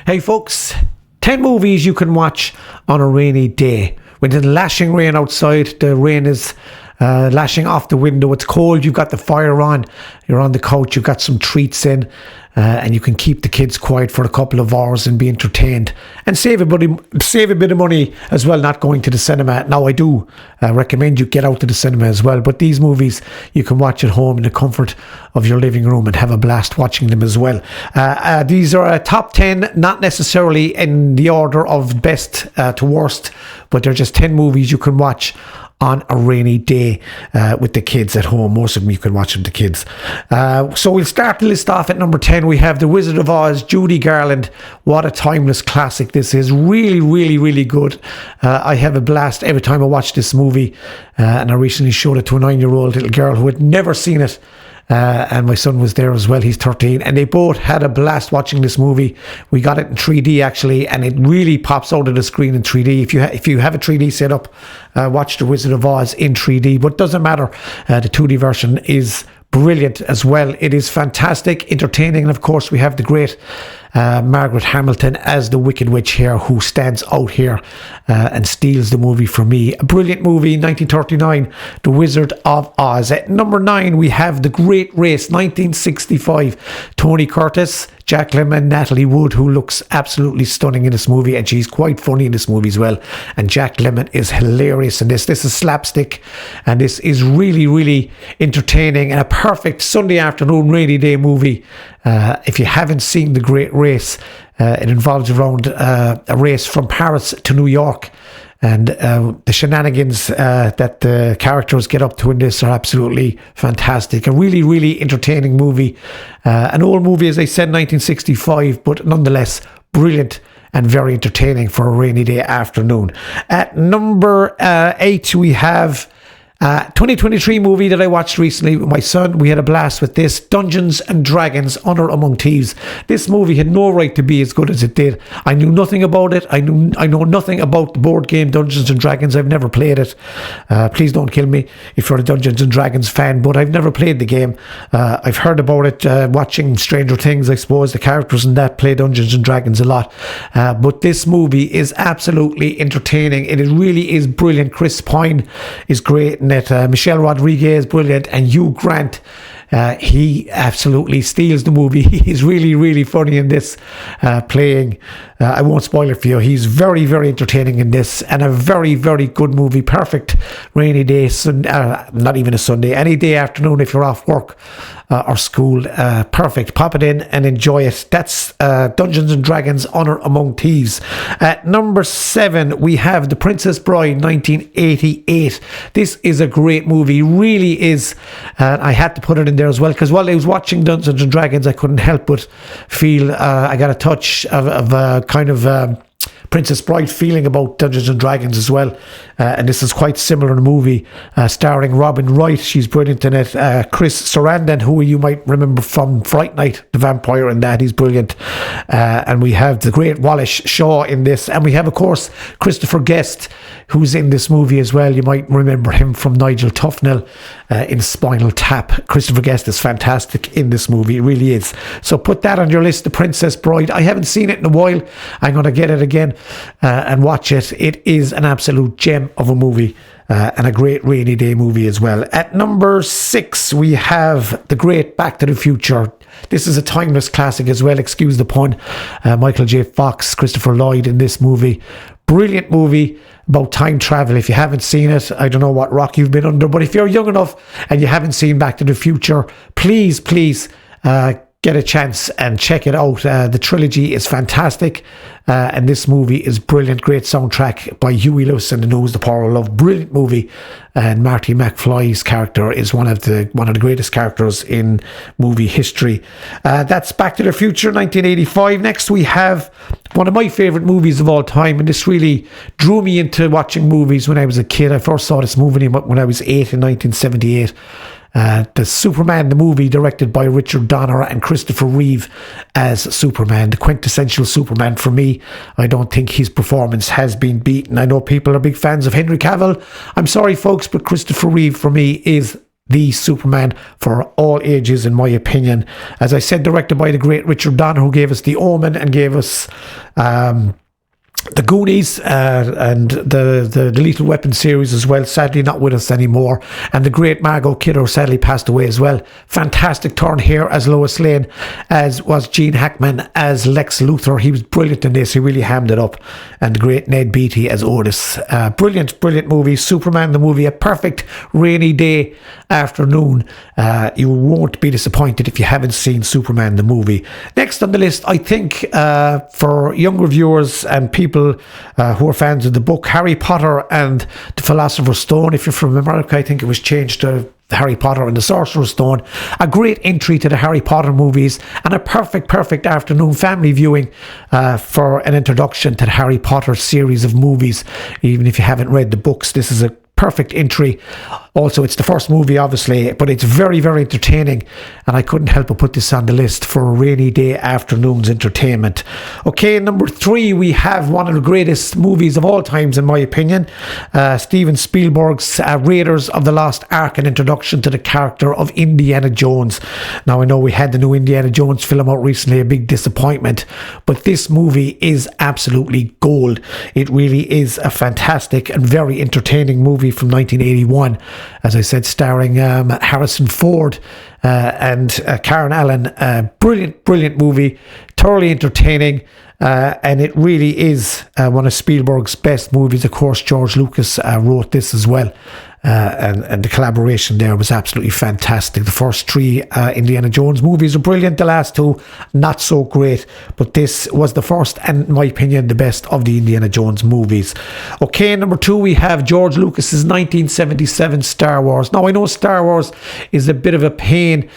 Hey folks, 10 movies you can watch on a rainy day. When it's lashing rain outside, the rain is lashing off the window, it's cold, you've got the fire on, you're on the couch, you've got some treats in, and you can keep the kids quiet for a couple of hours and be entertained and save a bit of money as well, not going to the cinema. Now I do recommend you get out to the cinema as well, but these movies you can watch at home in the comfort of your living room and have a blast watching them as well. These are a top 10, not necessarily in the order of best to worst, but they're just 10 movies you can watch on a rainy day with the kids at home. Most of them you can watch with the kids. So we'll start the list off at number 10. We have The Wizard of Oz, Judy Garland. What a timeless classic this is. Really, really, really good. I have a blast every time I watch this movie. And I recently showed it to a 9-year-old little girl who had never seen it. And my son was there as well, he's 13, and they both had a blast watching this movie. We got it in 3D actually, and it really pops out of the screen in 3D. If you have a 3D setup, watch The Wizard of Oz in 3D, but it doesn't matter, the 2D version is brilliant as well. It is fantastic, entertaining, and of course we have the great Margaret Hamilton as the Wicked Witch here, who stands out here and steals the movie for me. A brilliant movie, 1939, The Wizard of Oz. At number 9 we have The Great Race, 1965. Tony Curtis, Jack Lemmon, Natalie Wood, who looks absolutely stunning in this movie, and she's quite funny in this movie as well. And Jack Lemmon is hilarious in this. This is slapstick, and this is really, really entertaining and a perfect Sunday afternoon rainy day movie. If you haven't seen The Great Race, it involves around a race from Paris to New York, and the shenanigans that the characters get up to in this are absolutely fantastic. A really, really entertaining movie. An old movie, as I said, 1965, but nonetheless brilliant and very entertaining for a rainy day afternoon. At number 8 we have 2023 movie that I watched recently with my son. We had a blast with this, Dungeons and Dragons: Honor Among Thieves. This movie had no right to be as good as it did. I knew nothing about it. I know nothing about the board game Dungeons and Dragons. I've never played it. Please don't kill me if you're a Dungeons and Dragons fan, but I've never played the game. I've heard about it watching Stranger Things, I suppose. The characters in that play Dungeons and Dragons a lot. But this movie is absolutely entertaining. It really is brilliant. Chris Pine is great in it. Michelle Rodriguez, brilliant, and Hugh Grant, he absolutely steals the movie. He's really, really funny in this, playing, I won't spoil it for you, he's very, very entertaining in this, and a very, very good movie. Perfect rainy day, not even a Sunday, any day afternoon if you're off work or school. Perfect, pop it in and enjoy it. That's Dungeons and Dragons: Honor Among Thieves. At number 7 we have The Princess Bride, 1988. This is a great movie, really is. I had to put it in there as well, because while I was watching Dungeons and Dragons I couldn't help but feel I got a touch of kind of Princess Bride feeling about Dungeons and Dragons as well, and this is quite similar in the movie, starring Robin Wright. She's brilliant in it. Chris Sarandon, who you might remember from Fright Night, the vampire in that, he's brilliant. And we have the great Wallace Shaw in this, and we have of course Christopher Guest, who's in this movie as well. You might remember him from Nigel Tufnell in Spinal Tap. Christopher Guest is fantastic in this movie, it really is. So put that on your list, The Princess Bride. I haven't seen it in a while. I'm going to get it again and watch it. It is an absolute gem of a movie, and a great rainy day movie as well. At number 6 we have the great Back to the Future. This is a timeless classic as well, excuse the pun. Michael J. Fox, Christopher Lloyd in this movie. Brilliant movie about time travel. If you haven't seen it, I don't know what rock you've been under, but if you're young enough and you haven't seen Back to the Future, please get a chance and check it out. The trilogy is fantastic, and this movie is brilliant. Great soundtrack by Huey Lewis and the News, The Power of Love. Brilliant movie, and Marty McFly's character is one of the greatest characters in movie history. That's Back to the Future, 1985. Next we have one of my favourite movies of all time, and this really drew me into watching movies when I was a kid. I first saw this movie when I was 8 in 1978. The Superman, the movie, directed by Richard Donner and Christopher Reeve as Superman, the quintessential Superman for me. I don't think his performance has been beaten. I know people are big fans of Henry Cavill. I'm sorry folks, but Christopher Reeve for me is the Superman for all ages, in my opinion. As I said, directed by the great Richard Donner, who gave us The Omen and gave us the Goonies and the Lethal Weapon series as well. Sadly not with us anymore. And the great Margot Kidder sadly passed away as well. Fantastic turn here as Lois Lane, as was Gene Hackman as Lex Luthor. He was brilliant in this. He really hammed it up. And the great Ned Beatty as Otis. Brilliant movie. Superman the movie, a perfect rainy day afternoon. You won't be disappointed if you haven't seen Superman the movie. Next on the list, I think for younger viewers and people who are fans of the book Harry Potter and the Philosopher's Stone. If you're from America, I think it was changed to Harry Potter and the Sorcerer's Stone. A great entry to the Harry Potter movies and a perfect afternoon family viewing for an introduction to the Harry Potter series of movies. Even if you haven't read the books, this is a perfect entry. Also, it's the first movie, obviously, but it's very entertaining, and I couldn't help but put this on the list for a rainy day afternoon's entertainment. Okay, number 3, we have one of the greatest movies of all times, in my opinion, Steven Spielberg's Raiders of the Lost Ark, an introduction to the character of Indiana Jones. Now, I know we had the new Indiana Jones film out recently, a big disappointment, but this movie is absolutely gold. It really is a fantastic and very entertaining movie from 1981. As I said, starring Harrison Ford and Karen Allen. Brilliant movie, thoroughly entertaining, and it really is one of Spielberg's best movies. Of course, George Lucas wrote this as well. And the collaboration there was absolutely fantastic. The first 3 Indiana Jones movies are brilliant. The last 2, not so great. But this was the first, and in my opinion, the best of the Indiana Jones movies. Okay, number 2, we have George Lucas's 1977 Star Wars. Now, I know Star Wars is a bit of a pain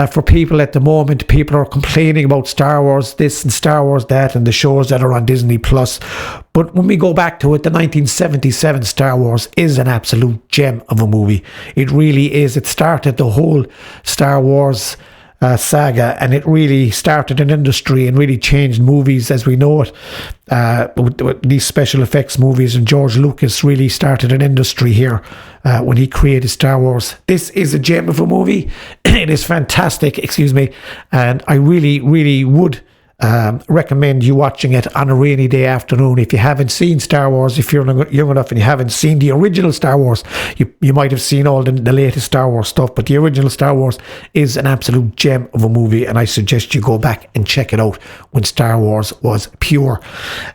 for people at the moment. People are complaining about Star Wars this and Star Wars that and the shows that are on Disney+. But when we go back to it, the 1977 Star Wars is an absolute gem of a movie. It really is. It started the whole Star Wars saga, and it really started an industry and really changed movies as we know it. With these special effects movies, and George Lucas really started an industry here when he created Star Wars. This is a gem of a movie. It is fantastic, and I really would recommend you watching it on a rainy day afternoon. If you haven't seen Star Wars, if you're young enough and you haven't seen the original Star Wars, you might have seen all the latest Star Wars stuff, but the original Star Wars is an absolute gem of a movie, and I suggest you go back and check it out when Star Wars was pure.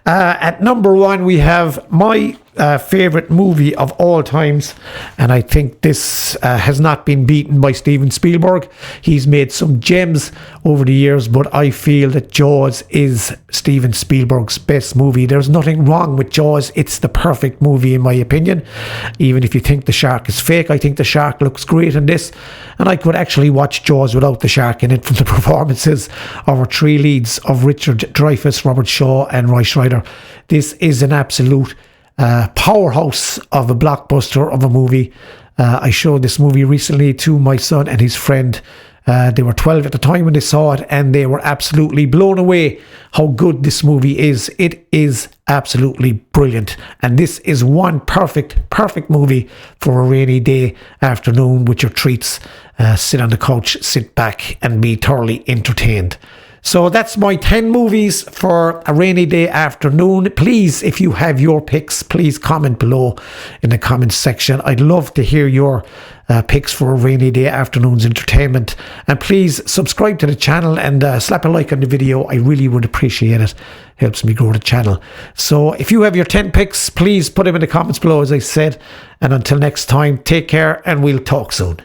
At number 1, we have my favourite movie of all times, and I think this has not been beaten by Steven Spielberg. He's made some gems over the years, but I feel that Jaws is Steven Spielberg's best movie. There's nothing wrong with Jaws. It's the perfect movie in my opinion. Even if you think the shark is fake, I think the shark looks great in this, and I could actually watch Jaws without the shark in it from the performances of our 3 leads of Richard Dreyfuss, Robert Shaw and Roy Scheider. This is an absolute powerhouse of a blockbuster of a movie. I showed this movie recently to my son and his friend. They were 12 at the time when they saw it, and they were absolutely blown away how good this movie is. It is absolutely brilliant, and this is one perfect movie for a rainy day afternoon with your treats. Sit on the couch, sit back and be thoroughly entertained. So that's my 10 movies for a rainy day afternoon. Please, if you have your picks, please comment below in the comments section. I'd love to hear your picks for a rainy day afternoon's entertainment. And please subscribe to the channel and slap a like on the video. I really would appreciate it. Helps me grow the channel. So if you have your 10 picks, please put them in the comments below, as I said. And until next time, take care and we'll talk soon.